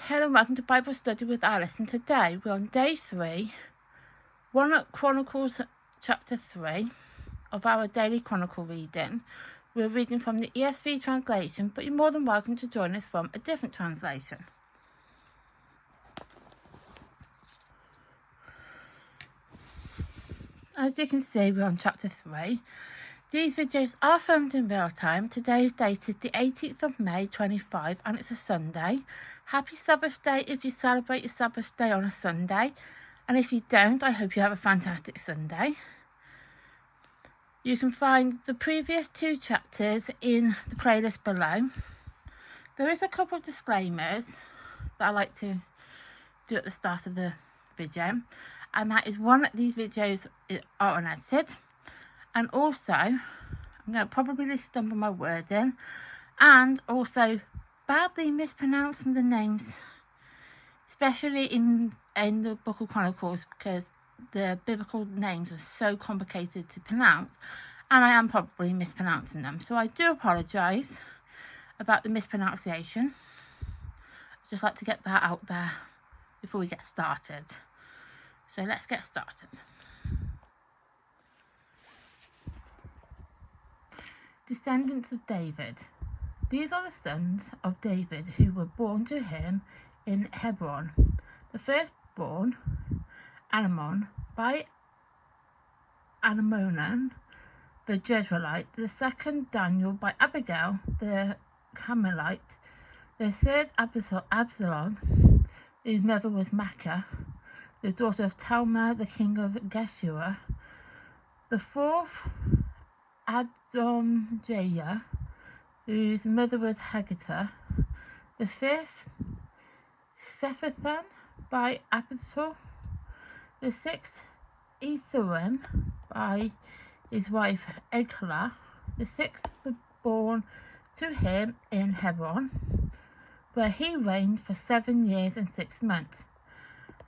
Hello and welcome to Bible Study with Alice, and today we're on day 3, 1 Chronicles Chapter 3 of our daily Chronicle reading. We're reading from the ESV translation, but you're more than welcome to join us from a different translation. As you can see, we're on Chapter 3. These videos are filmed in real time. Today is dated the 18th of May 25 and it's a Sunday. Happy Sabbath Day if you celebrate your Sabbath Day on a Sunday. And if you don't, I hope you have a fantastic Sunday. You can find the previous 2 chapters in the playlist below. There is a couple of disclaimers that I like to do at the start of the video. And that is, one, these videos are unedited. And also, I'm going to probably stumble my wording, and also badly mispronounce some of the names, especially in the Book of Chronicles, because the biblical names are so complicated to pronounce, and I am probably mispronouncing them. So I do apologise about the mispronunciation. I'd just like to get that out there before we get started. So let's get started. Descendants of David. These are the sons of David who were born to him in Hebron. The firstborn, Anamon, by Anamonan, the Jezreelite. The second, Daniel, by Abigail, the Carmelite. The third, Absalom, whose mother was Maacah, the daughter of Talmai, the king of Geshur. The fourth, Adonijah, whose mother was Haggita. The fifth, Sephathan, by Abital. The sixth, Etharim, by his wife Eglah. The sixth was born to him in Hebron, where he reigned for 7 years and 6 months.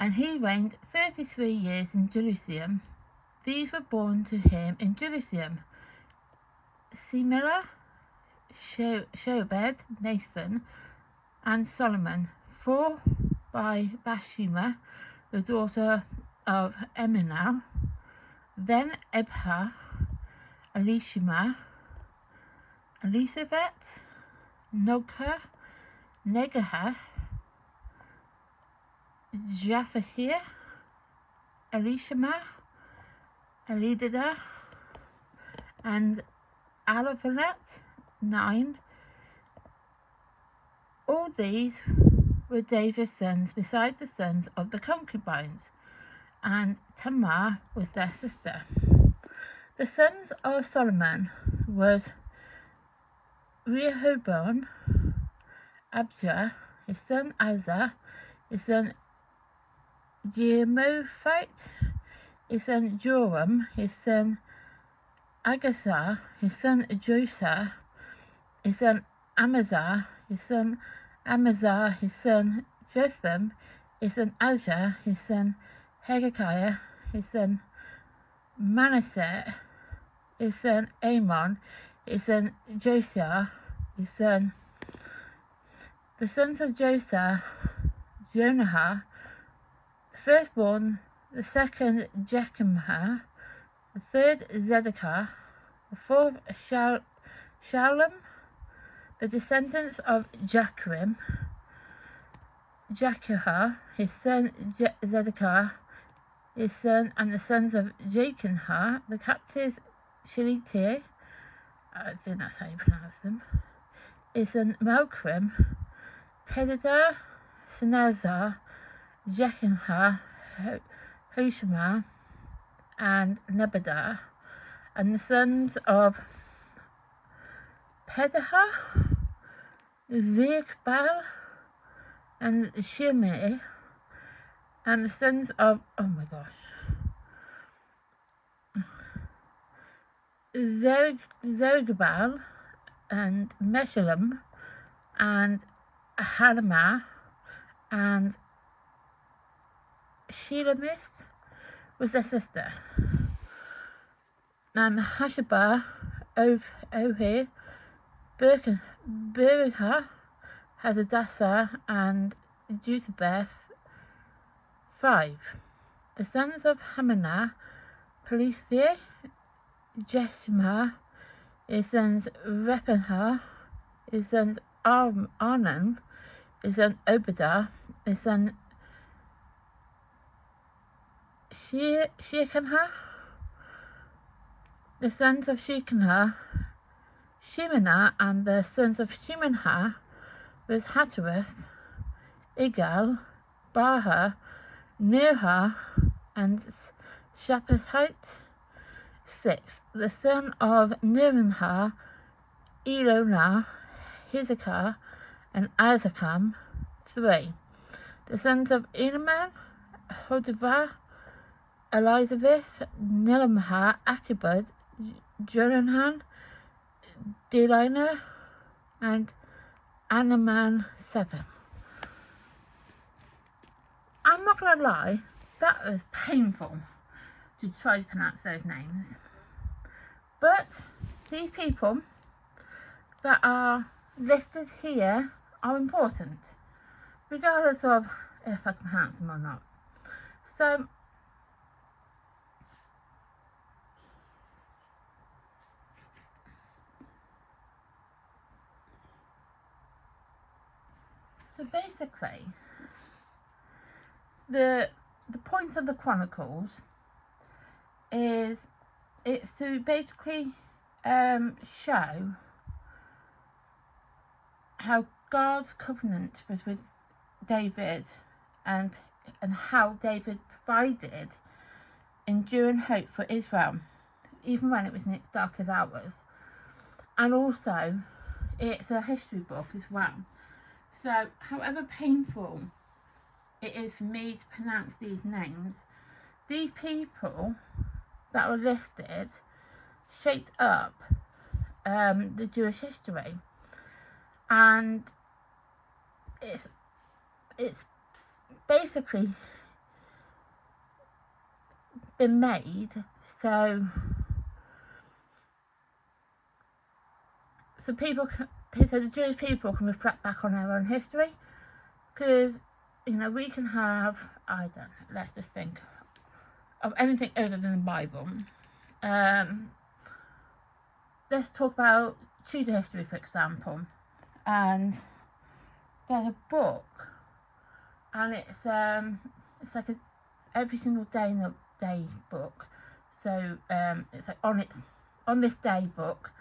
And he reigned 33 years in Jerusalem. These were born to him in Jerusalem: Similah, Shobed, Nathan, and Solomon. 4 by Bathsheba, the daughter of Eminal. Then Ebha, Elishama, Elizabeth, Nogah, Negahah, Japhahir, Elishama, Elidadah, and Alavelet. 9. All these were David's sons, besides the sons of the concubines, and Tamar was their sister. The sons of Solomon was Rehoboam, Abijah, his son Asa, his son Jehoshaphat, his son Joram, his son Agasah, his son Josah, his son Amazah, his son Amazah, his son Jotham, his son Ajah, his son Hezekiah, his son Manasseh, his son Amon, his son Josiah, his son. The sons of Josiah, Jonah, the firstborn. The second, Jechemiah. The third, Zedekiah. The fourth, Shalom. The descendants of Jachrim, Jacquah, his son Zedekiah, his son, and the sons of Jachinah, the captives, Shiliti, I think that's how you pronounce them, his son Malchrim, Pedadiah, Senazar, Jechinah, Hoshama, and Nebadah. And the sons of Pedahah, Zerubbabel, and Shimei. And the sons of, Zerubbabel, and Meshullam, and Halamah, and Shelemith was their sister. And Hashabah, Ohir, Berachah, Hadassah, and the Jews of birth. 5. The sons of Hamanah, Pelithia, Jeshima, his sons Rephaah, his sons Arnan, his son Obadiah, his son Shekinah, the sons of Shekinah, Shemanah, and the sons of Shemanah was Hatareth, Igal, Baha, Neha, and Shaphite. 6. The son of Neranah, Elonah, Hezekiah, and Azakam. 3. The sons of Enaman, Hodavah, Elizabeth, Nelamah, Akibud, Jonahan, Delina, and Anaman. 7. I'm not going to lie, that was painful to try to pronounce those names. But these people that are listed here are important, regardless of if I can pronounce them or not. So basically, the point of the Chronicles is it's to basically show how God's covenant was with David and how David provided enduring hope for Israel, even when it was in its darkest hours. And also, it's a history book as well. So, however painful it is for me to pronounce these names, these people that were listed shaped up the Jewish history, and it's basically been made so the Jewish people can reflect back on their own history, because we can have, let's just think of anything other than the Bible. Let's talk about Tudor history, for example. And there's a book, and it's like a every single day in the day book. So it's like on this day book,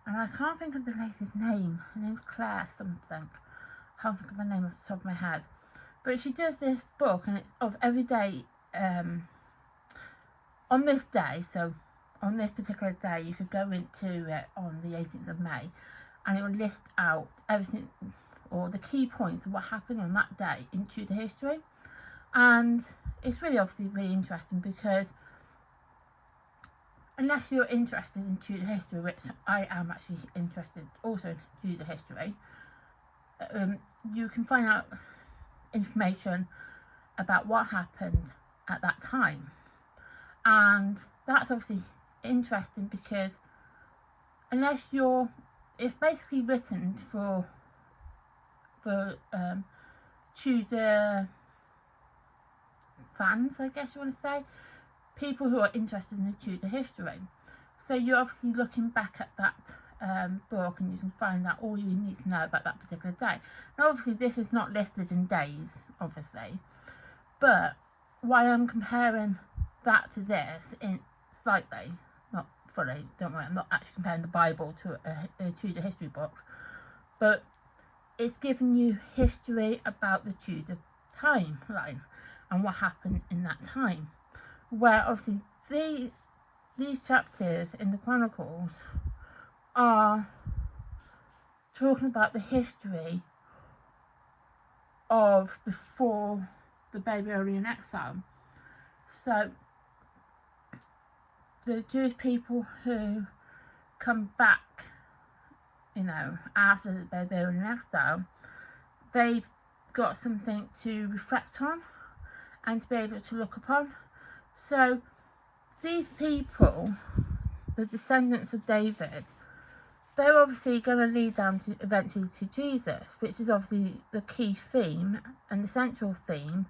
and I can't think of the lady's name. Her name's Claire something. I can't think of her name off the top of my head. But she does this book, and it's of every day on this day. So on this particular day, you could go into it on the 18th of May, and it will list out everything, or the key points of what happened on that day in Tudor history. And it's obviously really interesting, because unless you're interested in Tudor history, which I am actually interested also in Tudor history, you can find out information about what happened at that time. And that's obviously interesting, because it's basically written for Tudor fans, I guess you want to say, people who are interested in the Tudor history. So you're obviously looking back at that book, and you can find out all you need to know about that particular day. Now obviously this is not listed in days, obviously, but why I'm comparing that to this in slightly, not fully, don't worry, I'm not actually comparing the Bible to a Tudor history book, but it's giving you history about the Tudor timeline and what happened in that time, where obviously these chapters in the Chronicles are talking about the history of before the Babylonian exile. So the Jewish people who come back, after the Babylonian exile, they've got something to reflect on and to be able to look upon. So these people, the descendants of David, they're obviously going to lead down to eventually to Jesus, which is obviously the key theme and the central theme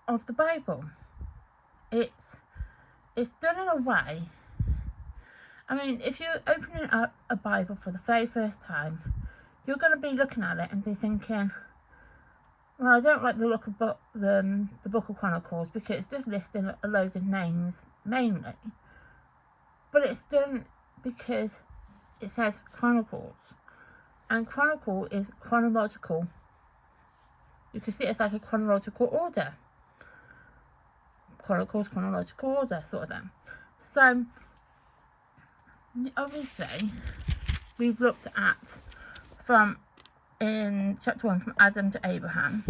of the Bible. It's done in a way. I mean, if you're opening up a Bible for the very first time, you're going to be looking at it and be thinking, well, I don't like the look of the Book of Chronicles because it's just listing a load of names mainly. But it's done because it says Chronicles, and Chronicle is chronological. You can see it's like a chronological order. Chronicles, chronological order, sort of thing. So, obviously, we've looked at in chapter 1 from Adam to Abraham,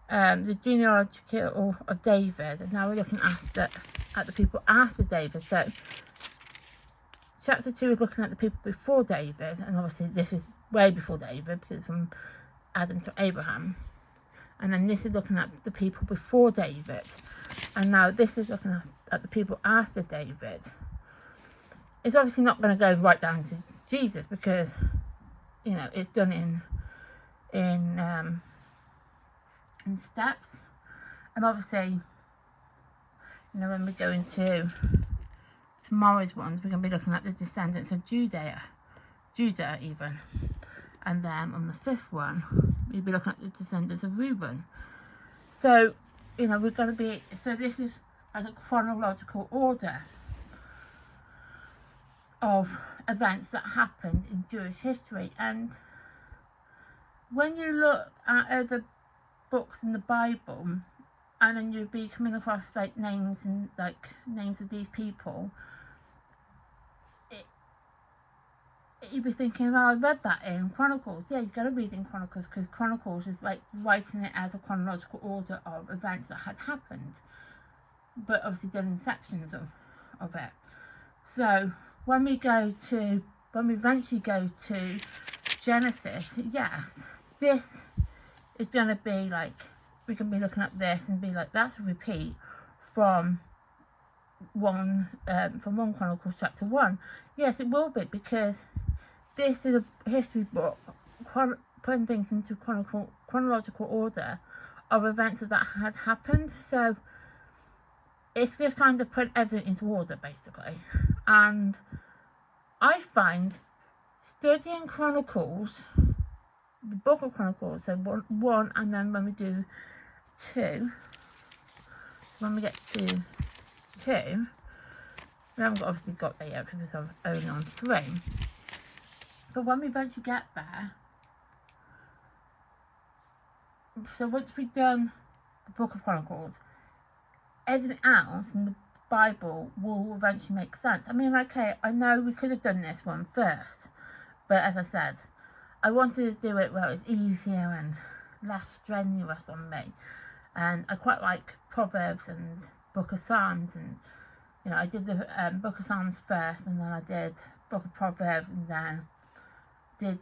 the genealogical of David, and now we're looking at the people after David. So, chapter 2 is looking at the people before David, and obviously this is way before David because it's from Adam to Abraham. And then this is looking at the people before David, and now this is looking at the people after David. It's obviously not going to go right down to Jesus because, you know, it's done in steps. And obviously, you know, when we go into tomorrow's ones, we're going to be looking at the descendants of Judah even. And then on the fifth one, we'll be looking at the descendants of Reuben. So, you know, we're going to be, so this is like a chronological order of events that happened in Jewish history. And when you look at other books in the Bible, and then you'll be coming across like names of these people, you'd be thinking, well, I read that in Chronicles. Yeah, you've got to read in Chronicles because Chronicles is like writing it as a chronological order of events that had happened, but obviously done in sections of it. So when we eventually go to Genesis, yes, this is going to be like, we can be looking at this and be like, that's a repeat from 1 Chronicles Chapter 1. Yes, it will be, because this is a history book putting things into chronological order of events that had happened. So it's just kind of put everything into order, basically. And I find studying Chronicles, the Book of Chronicles, so one, and then when we do 2, when we get to 2, we haven't obviously got there yet because we're only on 3. But when we eventually get there, so once we've done the Book of Chronicles, everything else in the Bible will eventually make sense. I mean, okay, I know we could have done this one first, but as I said, I wanted to do it where it was easier and less strenuous on me. And I quite like Proverbs and Book of Psalms, and you know, I did the Book of Psalms first, and then I did Book of Proverbs, and then did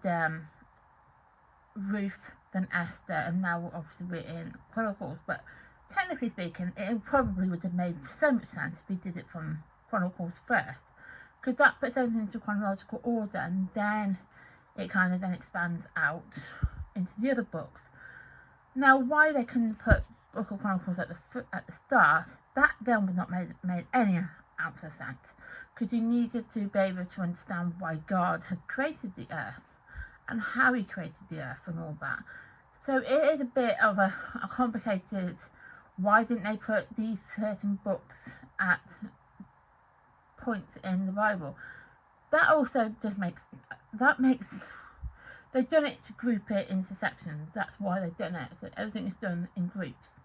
Ruth, then Esther, and now obviously we're in Chronicles. But technically speaking, it probably would have made so much sense if we did it from Chronicles first, because that puts everything into chronological order, and then it kind of then expands out into the other books. Now, why they couldn't put Book of Chronicles at the start, that then would not made any ounce of sense, because you needed to be able to understand why God had created the earth and how he created the earth and all that. So it is a bit of a complicated, why didn't they put these certain books at points in the Bible? That also just makes, they've done it to group it into sections. That's why they've done it. So everything is done in groups.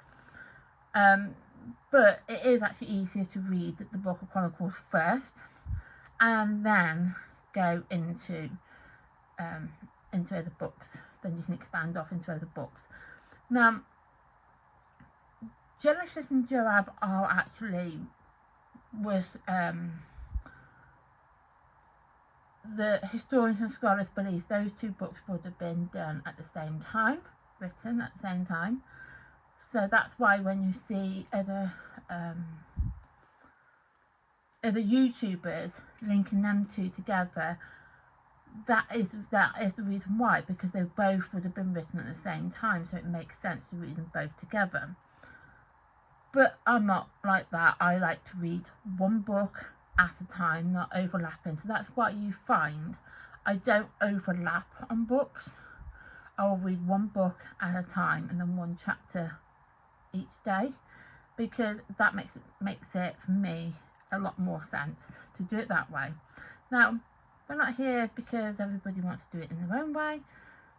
But it is actually easier to read the Book of Chronicles first and then go into other books. Then you can expand off into other books. Now, Genesis and Joab are actually the historians and scholars believe those two books would have been done at the same time, written at the same time. So that's why when you see other YouTubers linking them two together, that is the reason why, because they both would have been written at the same time, so it makes sense to read them both together. But I'm not like that. I like to read one book at a time, not overlapping. So that's what you find. I don't overlap on books. I will read one book at a time and then one chapter each day, because that makes it for me a lot more sense to do it that way. Now, we're not here because everybody wants to do it in their own way.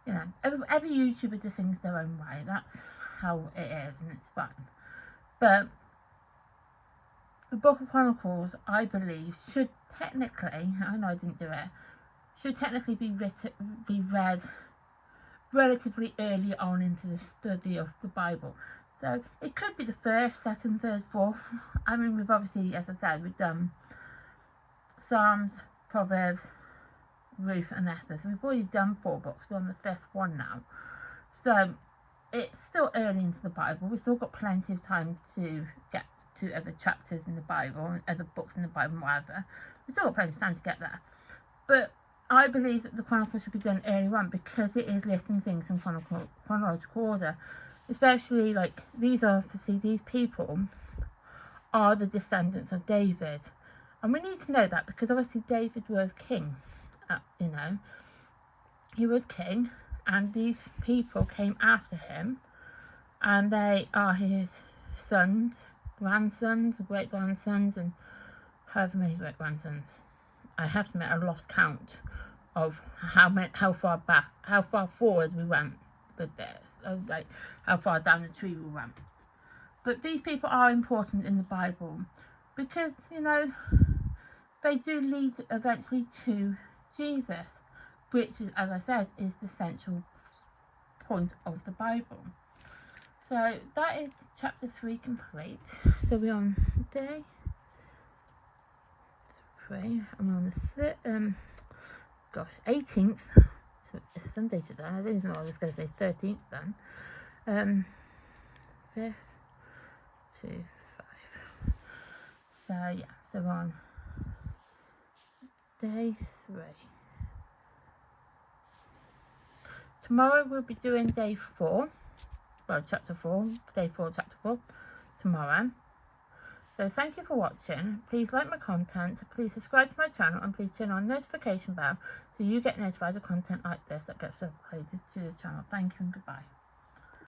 You know, every YouTuber does things their own way. That's how it is, and it's fine. But the Book of Chronicles, I believe, should technically, I know I didn't do it, should technically be read relatively early on into the study of the Bible. So it could be the first, second, third, fourth. I mean, we've obviously, as I said, we've done Psalms, Proverbs, Ruth and Esther. So we've already done 4 books. We're on the 5th one now. So it's still early into the Bible. We've still got plenty of time to get to other chapters in the Bible, other books in the Bible, whatever. We've still got plenty of time to get there. But I believe that the Chronicles should be done early on, because it is listing things in chronological order. Especially, like, these people are the descendants of David. And we need to know that, because obviously David was king. You know, he was king, and these people came after him, and they are his sons, grandsons, great-grandsons, and however many great-grandsons. I have to admit, I lost count of how far forward we went with this, like how far down the tree we went. But these people are important in the Bible, because, you know, they do lead eventually to Jesus, which is, as I said, is the central point of the Bible. So that is chapter 3 complete. So we're on day 3, and we're on the 18th. So it's Sunday today. I didn't know I was going to say 13th then. 5 to 5. So yeah, so we're on day 3. Tomorrow we'll be doing day 4. Well, chapter 4. Day 4, chapter 4. Tomorrow. So thank you for watching. Please like my content. Please subscribe to my channel, and please turn on the notification bell so you get notified of content like this that gets uploaded to the channel. Thank you and goodbye.